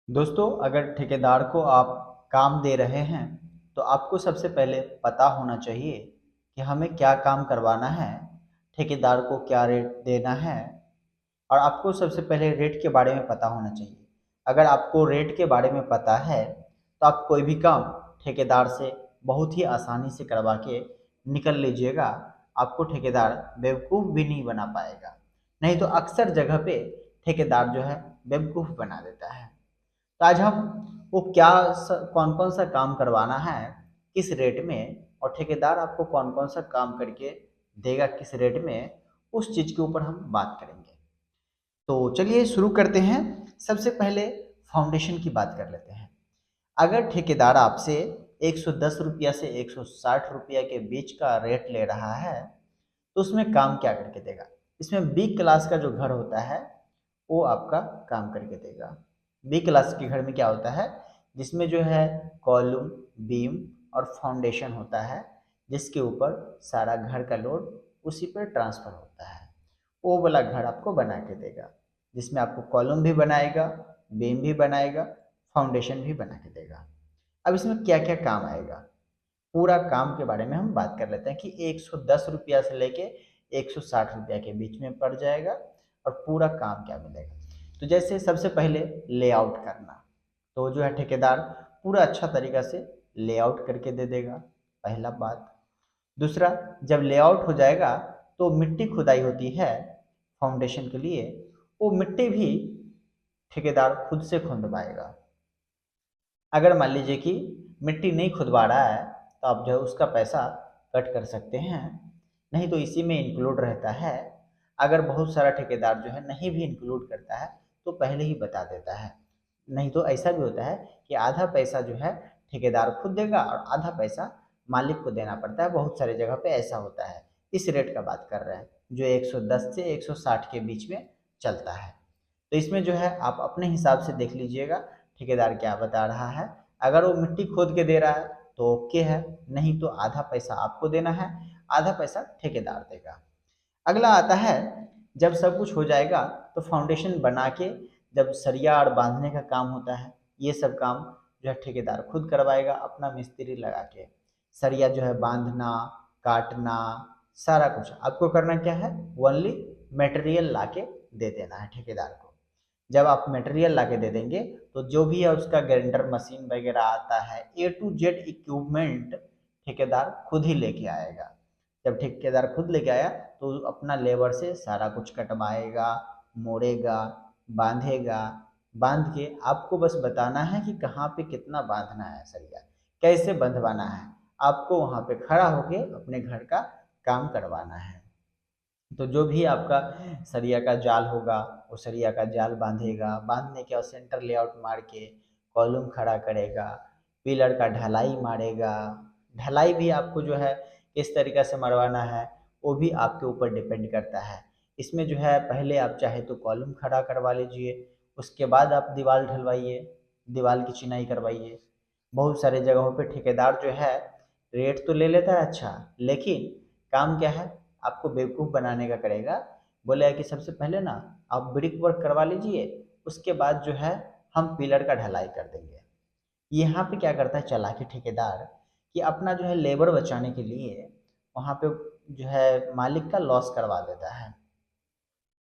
दोस्तों, अगर ठेकेदार को आप काम दे रहे हैं तो आपको सबसे पहले पता होना चाहिए कि हमें क्या काम करवाना है, ठेकेदार को क्या रेट देना है। और आपको सबसे पहले रेट के बारे में पता होना चाहिए। अगर आपको रेट के बारे में पता है तो आप कोई भी काम ठेकेदार से बहुत ही आसानी से करवा के निकल लीजिएगा। आपको ठेकेदार बेवकूफ़ भी नहीं बना पाएगा। नहीं तो अक्सर जगह पे ठेकेदार जो है बेवकूफ़ बना देता है। तो आज हम वो कौन कौन सा काम करवाना है, किस रेट में, और ठेकेदार आपको कौन कौन सा काम करके देगा किस रेट में, उस चीज़ के ऊपर हम बात करेंगे। तो चलिए शुरू करते हैं। सबसे पहले फाउंडेशन की बात कर लेते हैं। अगर ठेकेदार आपसे 110 रुपया से 160 रुपया के बीच का रेट ले रहा है तो उसमें काम क्या करके देगा? इसमें बी क्लास का जो घर होता है वो आपका काम करके देगा। बी क्लास के घर में क्या होता है, जिसमें जो है कॉलम, बीम और फाउंडेशन होता है, जिसके ऊपर सारा घर का लोड उसी पर ट्रांसफर होता है। वो वाला घर आपको बना के देगा, जिसमें आपको कॉलम भी बनाएगा, बीम भी बनाएगा, फाउंडेशन भी बना के देगा। अब इसमें क्या क्या काम आएगा, पूरा काम के बारे में हम बात कर लेते हैं कि 110 रुपया से लेके 160 रुपया के बीच में पड़ जाएगा और पूरा काम क्या मिलेगा। तो जैसे सबसे पहले लेआउट करना, तो जो है ठेकेदार पूरा अच्छा तरीका से लेआउट करके दे देगा, पहला बात। दूसरा, जब लेआउट हो जाएगा तो मिट्टी खुदाई होती है फाउंडेशन के लिए, वो मिट्टी भी ठेकेदार खुद से खुदवाएगा। अगर मान लीजिए कि मिट्टी नहीं खुदवा रहा है तो आप जो है उसका पैसा कट कर सकते हैं, नहीं तो इसी में इंक्लूड रहता है। अगर बहुत सारा ठेकेदार जो है नहीं भी इंक्लूड करता है तो पहले ही बता देता है। नहीं तो ऐसा भी होता है कि आधा पैसा जो है ठेकेदार खुद देगा और आधा पैसा मालिक को देना पड़ता है। बहुत सारे जगह पे ऐसा होता है। इस रेट का बात कर रहे हैं जो 110 से 160 के बीच में चलता है। तो इसमें जो है आप अपने हिसाब से देख लीजिएगा ठेकेदार क्या बता रहा है। अगर वो मिट्टी खोद के दे रहा है तो ओके है, नहीं तो आधा पैसा आपको देना है, आधा पैसा ठेकेदार देगा। अगला आता है, जब सब कुछ हो जाएगा तो फाउंडेशन बना के जब सरिया और बांधने का काम होता है, ये सब काम जो है ठेकेदार खुद करवाएगा अपना मिस्त्री लगा के। सरिया जो है बांधना, काटना, सारा कुछ आपको करना क्या है, ओनली मटेरियल ला के दे देना है ठेकेदार को। जब आप मटेरियल ला के दे देंगे तो जो भी है उसका ग्राइंडर मशीन वगैरह आता है, ए टू जेड इक्विपमेंट ठेकेदार खुद ही लेके आएगा। जब ठेकेदार खुद लेके आया तो अपना लेबर से सारा कुछ कटवाएगा, मोड़ेगा, बांधेगा। बांध के आपको बस बताना है कि कहाँ पे कितना बांधना है, सरिया कैसे बंधवाना है, आपको वहाँ पे खड़ा होके अपने घर का काम करवाना है। तो जो भी आपका सरिया का जाल होगा वो सरिया का जाल बांधेगा, बांधने के बाद सेंटर लेआउट मार के कॉलम खड़ा करेगा, पिलर का ढलाई मारेगा। ढलाई भी आपको जो है किस तरीक़े से मरवाना है वो भी आपके ऊपर डिपेंड करता है। इसमें जो है पहले आप चाहे तो कॉलम खड़ा करवा लीजिए, उसके बाद आप दीवार ढलवाइए, दीवार की चिनाई करवाइए। बहुत सारे जगहों पे ठेकेदार जो है रेट तो ले लेता है अच्छा, लेकिन काम क्या है, आपको बेवकूफ़ बनाने का करेगा। बोलेगा कि सबसे पहले ना आप ब्रिक वर्क करवा लीजिए, उसके बाद जो है हम पिलर का ढलाई कर देंगे। यहाँ पे क्या करता है चालाकी ठेकेदार, कि अपना जो है लेबर बचाने के लिए वहाँ पे जो है मालिक का लॉस करवा देता है।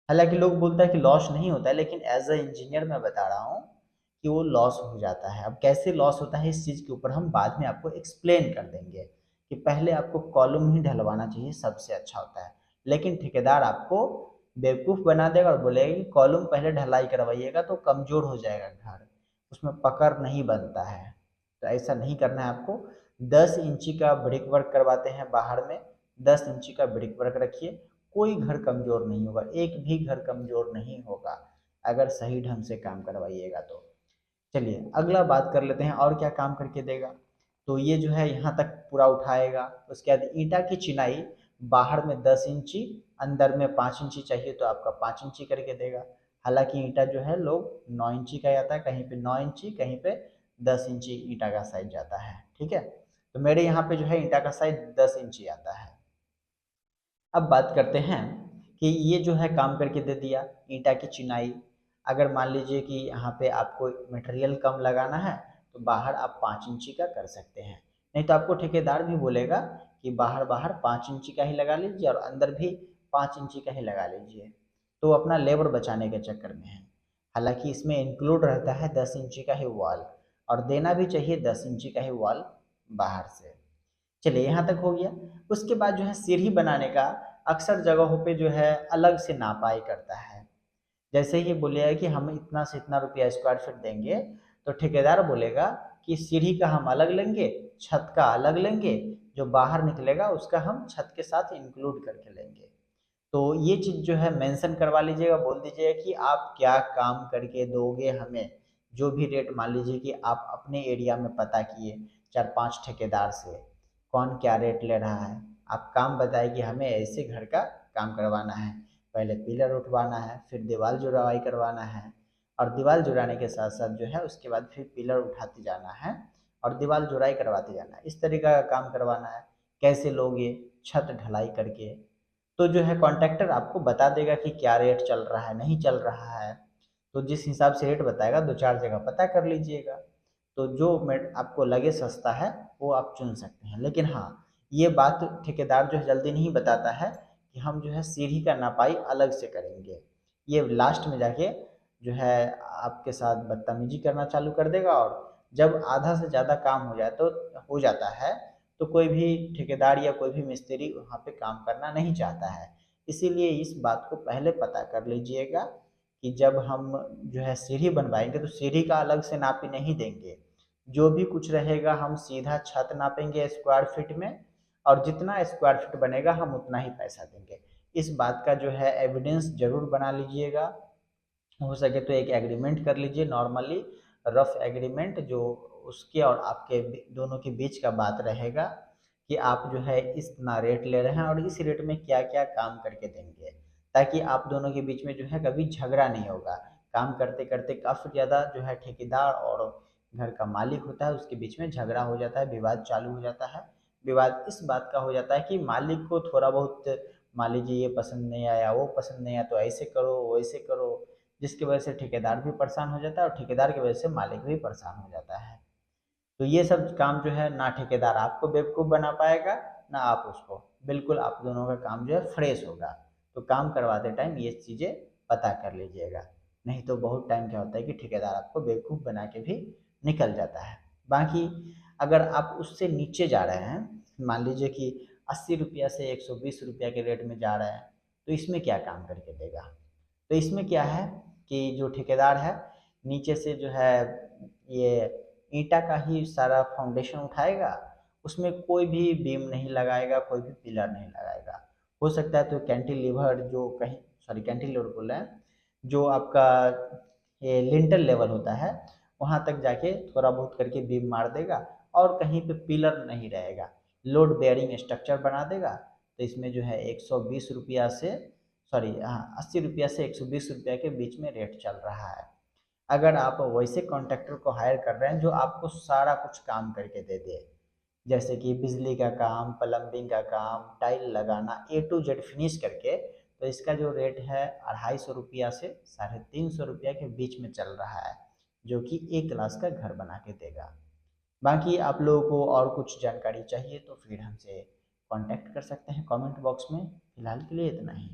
हालांकि लोग बोलता है कि लॉस नहीं होता है, लेकिन एज अ इंजीनियर मैं बता रहा हूँ कि वो लॉस हो जाता है। अब कैसे लॉस होता है इस चीज़ के ऊपर हम बाद में आपको एक्सप्लेन कर देंगे कि पहले आपको कॉलम ही ढलवाना चाहिए, सबसे अच्छा होता है। लेकिन ठेकेदार आपको बेवकूफ़ बना देगा और बोलेगा कि कॉलम पहले ढलाई करवाइएगा तो कमज़ोर हो जाएगा घर, उसमें पकड़ नहीं बनता है। तो ऐसा नहीं करना है आपको। 10 इंची का ब्रिक वर्क करवाते हैं बाहर में, 10 इंची का ब्रिक वर्क रखिए, कोई घर कमज़ोर नहीं होगा, एक भी घर कमज़ोर नहीं होगा अगर सही ढंग से काम करवाइएगा तो। चलिए अगला बात कर लेते हैं और क्या काम करके देगा। तो ये जो है यहाँ तक पूरा उठाएगा। उसके बाद ईंटा की चिनाई बाहर में 10 इंची, अंदर में 5 इंची चाहिए तो आपका 5 इंची करके देगा। हालांकि ईंटा जो है लोग 9 इंची का आता है, कहीं पे 9 इंची, कहीं पे 10 इंची ईंटा का साइज जाता है। ठीक है, तो मेरे यहाँ पे जो है ईंटा का साइज 10 इंची आता है। अब बात करते हैं कि ये जो है काम करके दे दिया ईंटा की चिनाई। अगर मान लीजिए कि यहाँ पे आपको मटेरियल कम लगाना है तो बाहर आप 5 इंची का कर सकते हैं, नहीं तो आपको ठेकेदार भी बोलेगा कि बाहर बाहर 5 इंची का ही लगा लीजिए और अंदर भी 5 इंची का ही लगा लीजिए, तो अपना लेबर बचाने के चक्कर में है। हालांकि इसमें इंक्लूड रहता है 10 इंची का ही वॉल, और देना भी चाहिए 10 इंची का ही वॉल बाहर से। चलिए यहाँ तक हो गया। उसके बाद जो है सीढ़ी बनाने का अक्सर जगहों पे जो है अलग से नापाई करता है। जैसे ही बोलेगा कि हम इतना से इतना रुपया स्क्वायर फीट देंगे, तो ठेकेदार बोलेगा कि सीढ़ी का हम अलग लेंगे, छत का अलग लेंगे, जो बाहर निकलेगा उसका हम छत के साथ इंक्लूड करके लेंगे। तो ये चीज़ जो है मेंशन करवा लीजिएगा, बोल दीजिएगा कि आप क्या काम करके दोगे हमें। जो भी रेट मान लीजिए कि आप अपने एरिया में पता किए 4-5 ठेकेदार से कौन क्या रेट ले रहा है, आप काम बताए कि हमें ऐसे घर का काम करवाना है, पहले पिलर उठवाना है, फिर दीवार जुड़वाई करवाना है, और दीवार जुड़ाने के साथ साथ जो है उसके बाद फिर पिलर उठाते जाना है और दीवार जुड़ाई करवाते जाना है। इस तरीका का काम करवाना है। कैसे लोगे, छत ढलाई करके। तो जो है कॉन्ट्रैक्टर आपको बता देगा कि क्या रेट चल रहा है, नहीं चल रहा है। तो जिस हिसाब से रेट बताएगा 2-4 जगह पता कर लीजिएगा। तो जो मेट आपको लगे सस्ता है वो आप चुन सकते हैं। लेकिन हाँ, ये बात ठेकेदार जो है जल्दी नहीं बताता है कि हम जो है सीढ़ी का नपाई अलग से करेंगे। ये लास्ट में जाके जो है आपके साथ बदतमीजी करना चालू कर देगा, और जब आधा से ज़्यादा काम हो जाए तो हो जाता है तो कोई भी ठेकेदार या कोई भी मिस्त्री वहाँ पे काम करना नहीं चाहता है। इसीलिए इस बात को पहले पता कर लीजिएगा कि जब हम जो है सीढ़ी बनवाएंगे तो सीढ़ी का अलग से नापी नहीं देंगे। जो भी कुछ रहेगा हम सीधा छत नापेंगे स्क्वायर फीट में, और जितना स्क्वायर फीट बनेगा हम उतना ही पैसा देंगे। इस बात का जो है एविडेंस जरूर बना लीजिएगा। हो सके तो एक एग्रीमेंट कर लीजिए, नॉर्मली रफ एग्रीमेंट, जो उसके और आपके दोनों के बीच का बात रहेगा कि आप जो है इतना रेट ले रहे हैं और इस रेट में क्या क्या काम करके देंगे, ताकि आप दोनों के बीच में जो है कभी झगड़ा नहीं होगा। काम करते करते काफ़ी ज़्यादा जो है ठेकेदार और घर का मालिक होता है उसके बीच में झगड़ा हो जाता है, विवाद चालू हो जाता है। विवाद इस बात का हो जाता है कि मालिक को थोड़ा बहुत मान लीजिए ये पसंद नहीं आया, वो पसंद नहीं आया, तो ऐसे करो वैसे करो, जिसकी वजह से ठेकेदार भी परेशान हो जाता है और ठेकेदार की वजह से मालिक भी परेशान हो जाता है। तो ये सब काम जो है ना ठेकेदार आपको बेवकूफ़ बना पाएगा, ना आप उसको। बिल्कुल आप दोनों का काम जो है फ्रेश होगा। तो काम करवाते टाइम ये चीज़ें पता कर लीजिएगा, नहीं तो बहुत टाइम क्या होता है कि ठेकेदार आपको बेवकूफ़ बना के भी निकल जाता है। बाकी अगर आप उससे नीचे जा रहे हैं, मान लीजिए कि 80 रुपया से 120 रुपया के रेट में जा रहे हैं, तो इसमें क्या काम करके देगा। तो इसमें क्या है कि जो ठेकेदार है नीचे से जो है ये ईंटा का ही सारा फाउंडेशन उठाएगा, उसमें कोई भी बीम नहीं लगाएगा, कोई भी पिलर नहीं लगाएगा। हो सकता है तो कैंटिलीवर जो कहीं, सॉरी कैंटिलीवर बोल रहे हैं, जो आपका ये लिंटल लेवल होता है वहाँ तक जाके थोड़ा बहुत करके बीम मार देगा, और कहीं पे पिलर नहीं रहेगा, लोड बेयरिंग स्ट्रक्चर बना देगा। तो इसमें जो है 120 रुपया से, सॉरी हाँ 80 रुपया से 120 रुपया के बीच में रेट चल रहा है। अगर आप वैसे कॉन्ट्रैक्टर को हायर कर रहे हैं जो आपको सारा कुछ काम करके दे दे, जैसे कि बिजली का काम, प्लम्बिंग का काम, टाइल लगाना, ए टू जेड फिनिश करके, तो इसका जो रेट है 250 रुपया से 350 रुपया के बीच में चल रहा है, जो कि एक क्लास का घर बना के देगा। बाकी आप लोगों को और कुछ जानकारी चाहिए तो फिर हमसे कांटेक्ट कर सकते हैं कमेंट बॉक्स में। फिलहाल के लिए इतना ही।